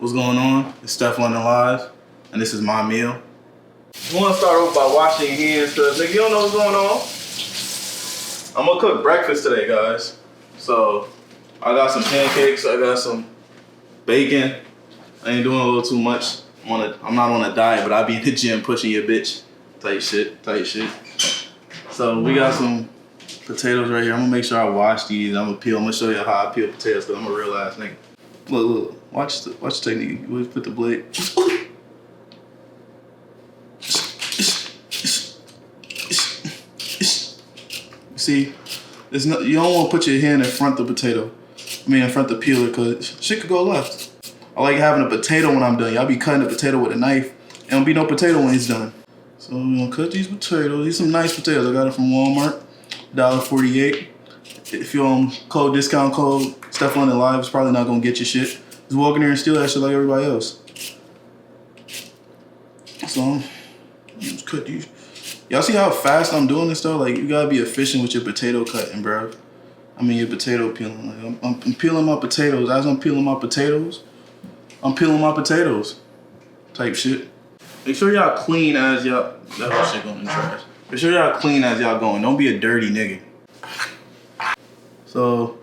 What's going on? It's StephLondon Live, and this is my meal. I want to start off by washing your hands, because nigga, you don't know what's going on. I'm gonna cook breakfast today, guys. So I got some pancakes, I got some bacon. I ain't doing a little too much. I'm not on a diet, but I be in the gym pushing your bitch. Tight shit. So we got some potatoes right here. I'm gonna make sure I wash these. I'm gonna show you how I peel potatoes, because I'm a real ass nigga. Look, watch the technique. You put the blade. See, you don't want to put your hand in front of the potato. In front of the peeler, because shit could go left. I like having a potato when I'm done. Y'all be cutting the potato with a knife. There don't be no potato when it's done. So we're gonna cut these potatoes. These some nice potatoes. I got it from Walmart, $1.48. If you're on discount code StephLondon Live, it's probably not gonna get you shit. Just walk in there and steal that shit like everybody else. So just cut these. Y'all see how fast I'm doing this though? Like, you gotta be efficient with your potato cutting, bro. Your potato peeling. Like, I'm peeling my potatoes. As I'm peeling my potatoes, I'm peeling my potatoes. Type shit. Make sure y'all clean as y'all. That whole shit going in the trash. Make sure y'all clean as y'all going. Don't be a dirty nigga. So,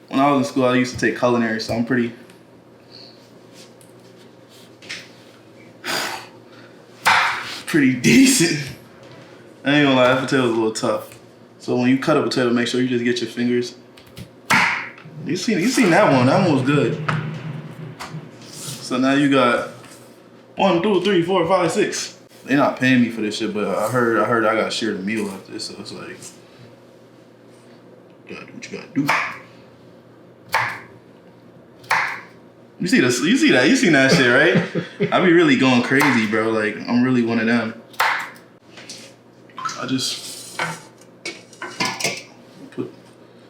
when I was in school, I used to take culinary, so I'm pretty decent. I ain't gonna lie, that potato's a little tough. So when you cut a potato, make sure you just get your fingers. You seen that one? That one was good. So now you got 1, 2, 3, 4, 5, 6. They're not paying me for this shit, but I heard I gotta share the meal after this, so it's like, you gotta do what you gotta do. You seen that shit, right? I be really going crazy, bro. Like, I'm really one of them. I just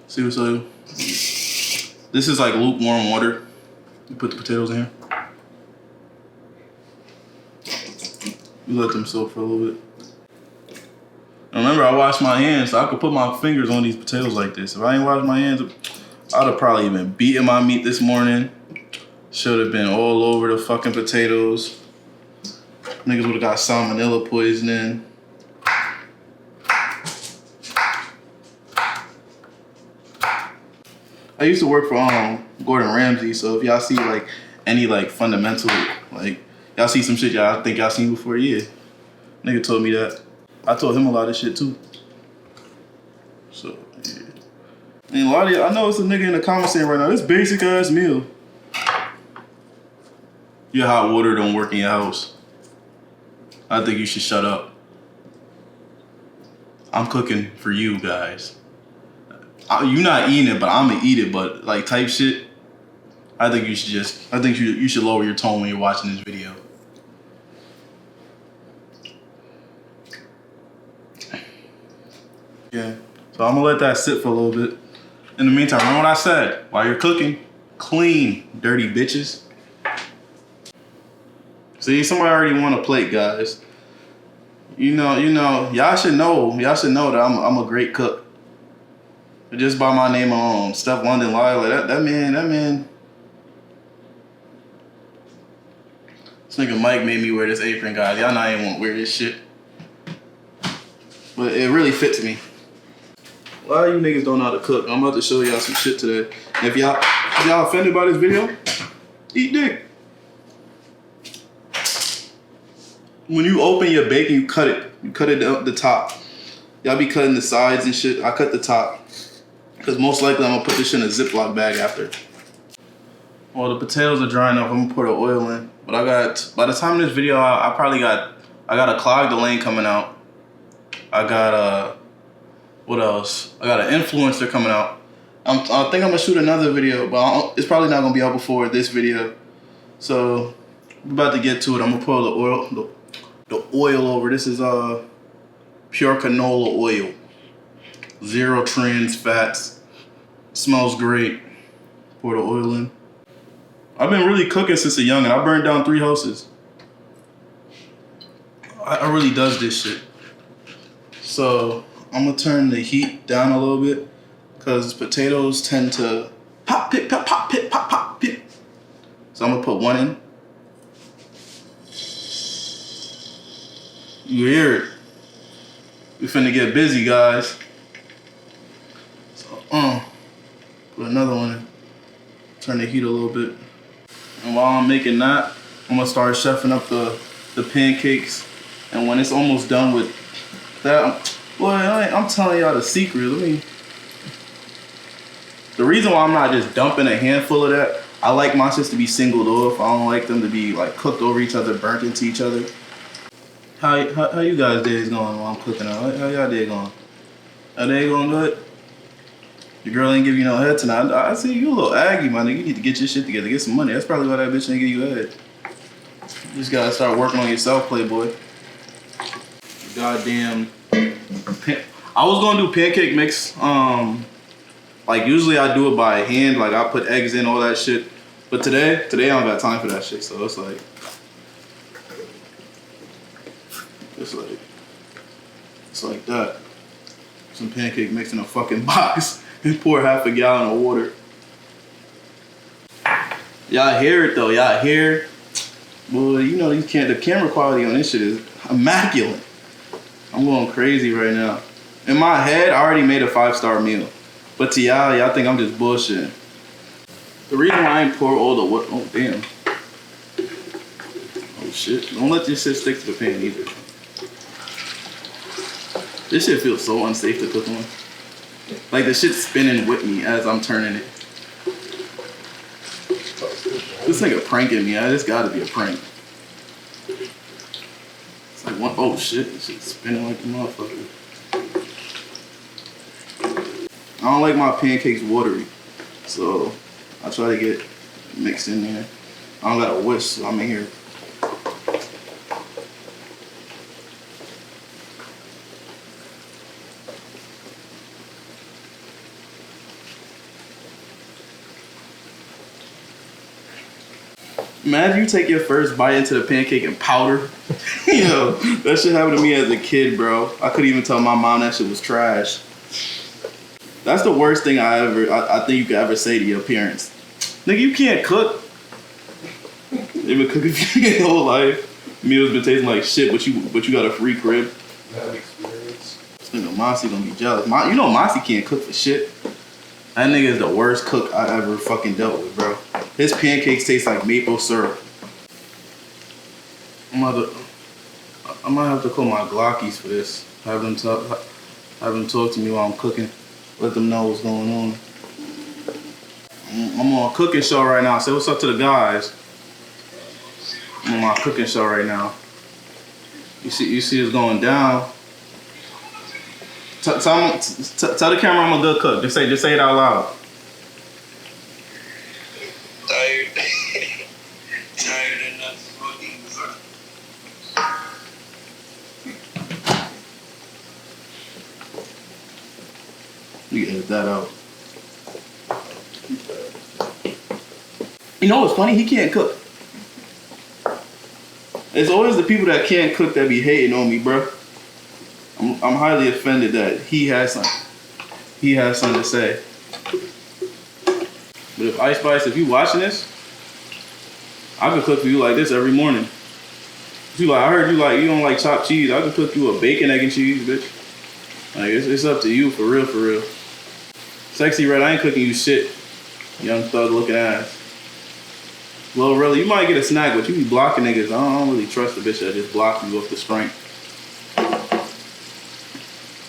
see what's up. This is like lukewarm water. You put the potatoes in here. You let them soak for a little bit. And remember, I washed my hands, so I could put my fingers on these potatoes like this. If I ain't washed my hands, I'd have probably been beating my meat this morning. Should have been all over the fucking potatoes. Niggas would have got salmonella poisoning. I used to work for Gordon Ramsay, so if y'all see like any like fundamental, like y'all see some shit y'all think y'all seen before, yeah. Nigga told me that. I told him a lot of shit too. So yeah. And a lot of y'all, I know it's a nigga in the comments saying right now, this basic ass meal. Your hot water don't work in your house. I think you should shut up. I'm cooking for you guys. You not eating it, but I'm gonna eat it. But like type shit, I think you should lower your tone when you're watching this video. Yeah. So I'm gonna let that sit for a little bit. In the meantime, remember what I said? While you're cooking, clean, dirty bitches. See, somebody already won a plate, guys. You know, y'all should know that I'm a great cook. Just by my name alone, StephLondon Live, like that man. This nigga Mike made me wear this apron, guys. Y'all know I ain't want to wear this shit. But it really fits me. A lot of you niggas don't know how to cook. I'm about to show y'all some shit today. And if y'all offended by this video, eat dick. When you open your bacon, you cut it. You cut it up the top. Y'all be cutting the sides and shit. I cut the top. Because most likely I'm going to put this shit in a Ziploc bag after. Well, the potatoes are drying up. I'm going to pour the oil in. But by the time of this video, I got a clog the lane coming out. I got, what else? I got an influencer coming out. I think I'm going to shoot another video, but it's probably not going to be out before this video. So, I'm about to get to it. I'm going to pour the oil over. This is pure canola oil. 0 trans fats. Smells great. Pour the oil in. I've been really cooking since a youngin'. I burned down 3 houses. I really does this shit. So I'm gonna turn the heat down a little bit because potatoes tend to pop, pit, pop, pop, pit, pop, pop, pit. So So I'm gonna put one in. You hear it? We finna get busy, guys. So, put another one in. Turn the heat a little bit. And while I'm making that, I'm gonna start chefing up the pancakes. And when it's almost done with that, boy, I'm telling y'all the secret. The reason why I'm not just dumping a handful of that, I like my shits to be singled off. I don't like them to be like cooked over each other, burnt into each other. How you guys' days going while I'm cooking out? How y'all day going? Are they going good? Your girl ain't give you no head tonight. I see you a little aggy, my nigga. You need to get your shit together, get some money. That's probably why that bitch ain't give you head. You just gotta start working on yourself, playboy. Goddamn. I was gonna do pancake mix. Like usually I do it by hand. Like I put eggs in, all that shit. But today I don't got time for that shit. So it's like that. Some pancake mix in a fucking box and pour half a gallon of water. Y'all hear it though, y'all hear? Boy, you know the camera quality on this shit is immaculate. I'm going crazy right now. In my head, I already made a 5-star meal. But to y'all think I'm just bullshitting. The reason why I ain't pour all the water, oh damn. Oh shit, don't let this shit stick to the pan either. This shit feels so unsafe to cook on. Like the shit's spinning with me as I'm turning it. This nigga pranking me. This gotta be a prank. It's like one, oh shit, this shit's spinning like a motherfucker. I don't like my pancakes watery, so I try to get mixed in there. I don't got a whisk, so I'm in here. Imagine you take your first bite into the pancake and powder. Yo, that shit happened to me as a kid, bro. I couldn't even tell my mom that shit was trash. That's the worst thing I think you could ever say to your parents. Nigga, you can't cook. They've been cooking for your whole life. Meals been tasting like shit, but you got a free crib. Bad experience. You know, Mossy gonna be jealous. You know Mossy can't cook for shit. That nigga is the worst cook I ever fucking dealt with, bro. His pancakes taste like maple syrup. I might have to call my Glockies for this. Have them talk to me while I'm cooking. Let them know what's going on. I'm on a cooking show right now. Say what's up to the guys. I'm on my cooking show right now. You see it's going down. Tell the camera I'm a good cook. Just say it out loud. Tired. Tired and not smoking. You can edit that out. You know what's funny? He can't cook. It's always the people that can't cook that be hating on me, bro. I'm highly offended that he has something to say. But if Ice Spice, if you watching this, I could cook for you like this every morning. I heard you don't like chopped cheese. I could cook you a bacon, egg, and cheese, bitch. Like it's up to you, for real, for real. Sexy Red, I ain't cooking you shit. Young thug looking ass. Well, really, you might get a snack, but you be blocking niggas. I don't really trust the bitch that just blocked you off the strength.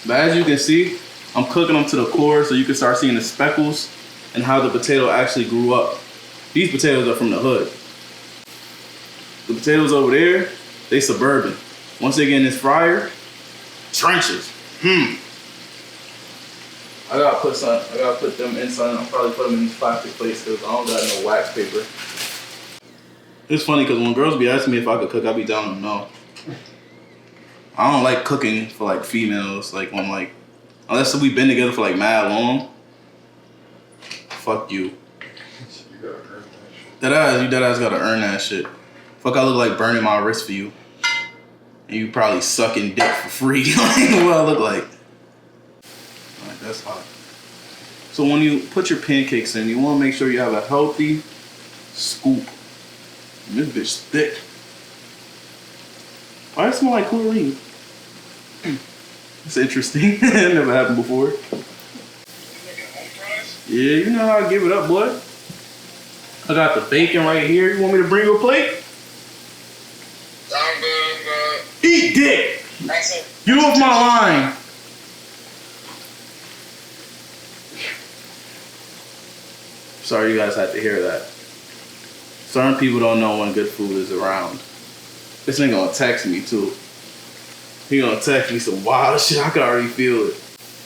But as you can see, I'm cooking them to the core so you can start seeing the speckles and how the potato actually grew up. These potatoes are from the hood. The potatoes over there, they suburban. Once they get in this fryer, trenches. I gotta put them in something. I'll probably put them in these plastic plates because I don't got no wax paper. It's funny because when girls be asking me if I could cook, I be telling them no. I don't like cooking for like females. Like when unless we've been together for like mad long. Fuck you. You gotta earn that shit. You dead ass gotta earn that shit. Fuck, I look like burning my wrist for you. And you probably sucking dick for free. Like what I look like. Alright, that's hot. So when you put your pancakes in, you wanna make sure you have a healthy scoop This bitch thick. Why does it smell like chlorine? It's interesting. Never happened before. You making home fries? Yeah, you know how I give it up, boy. I got the bacon right here. You want me to bring you a plate? I'm good. Eat dick! That's it. Get off my line! Sorry you guys had to hear that. Certain people don't know when good food is around. This nigga gonna text me too. He gonna text me some wild shit. I can already feel it.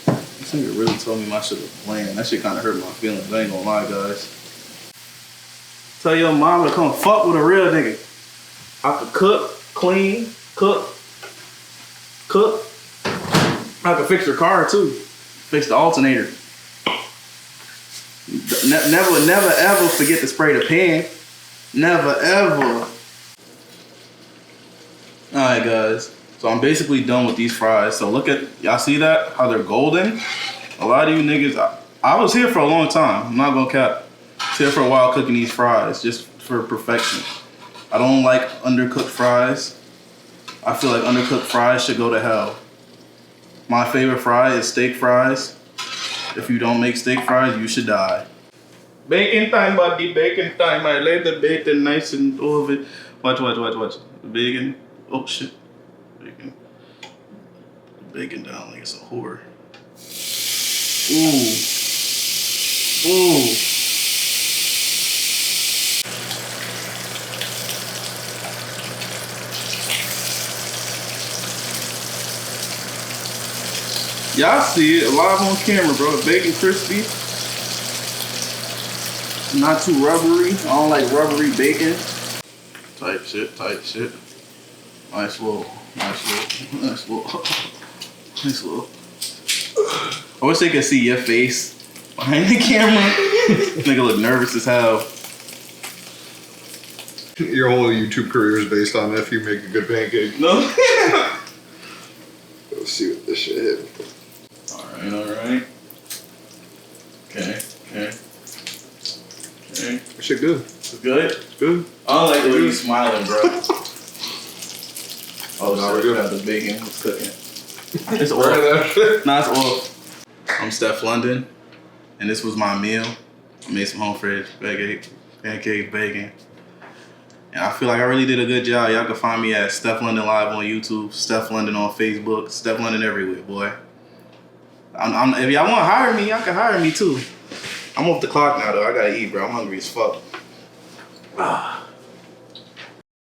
This nigga really told me my shit was bland. That shit kinda hurt my feelings. I ain't gonna lie, guys. Tell your mama to come fuck with a real nigga. I could cook, clean, cook. I could fix your car too. Fix the alternator. Never ever forget to spray the pan. Never ever. Alright guys, so I'm basically done with these fries. So look at, y'all see that? How they're golden? A lot of you niggas, I was here for a long time. I'm not gonna cap. I was here for a while cooking these fries just for perfection. I don't like undercooked fries. I feel like undercooked fries should go to hell. My favorite fry is steak fries. If you don't make steak fries, you should die. Bacon time, buddy, bacon time. I lay the bacon nice and over it. Watch. Bacon. Oh shit. Bacon. Bacon down like it's a whore. Ooh. Y'all see it live on camera, bro. Bacon crispy. Not too rubbery. I don't like rubbery bacon. Type shit. Nice little. I wish they could see your face behind the camera. Nigga look nervous as hell. Your whole YouTube career is based on if you make a good pancake. No. Let's see what this shit hit. Alright. Okay. That shit good. It's good? It's good. I don't like the way you smiling, bro. Oh, No, shit, we're good. got the bacon. It's cooking. It's oil. Nah, it's oil. I'm StephLondon, and this was my meal. I made some home fresh pancake, bacon. And I feel like I really did a good job. Y'all can find me at StephLondon Live on YouTube, StephLondon on Facebook, StephLondon everywhere, boy. If y'all want to hire me, y'all can hire me too. I'm off the clock now, though. I gotta eat, bro. I'm hungry as fuck.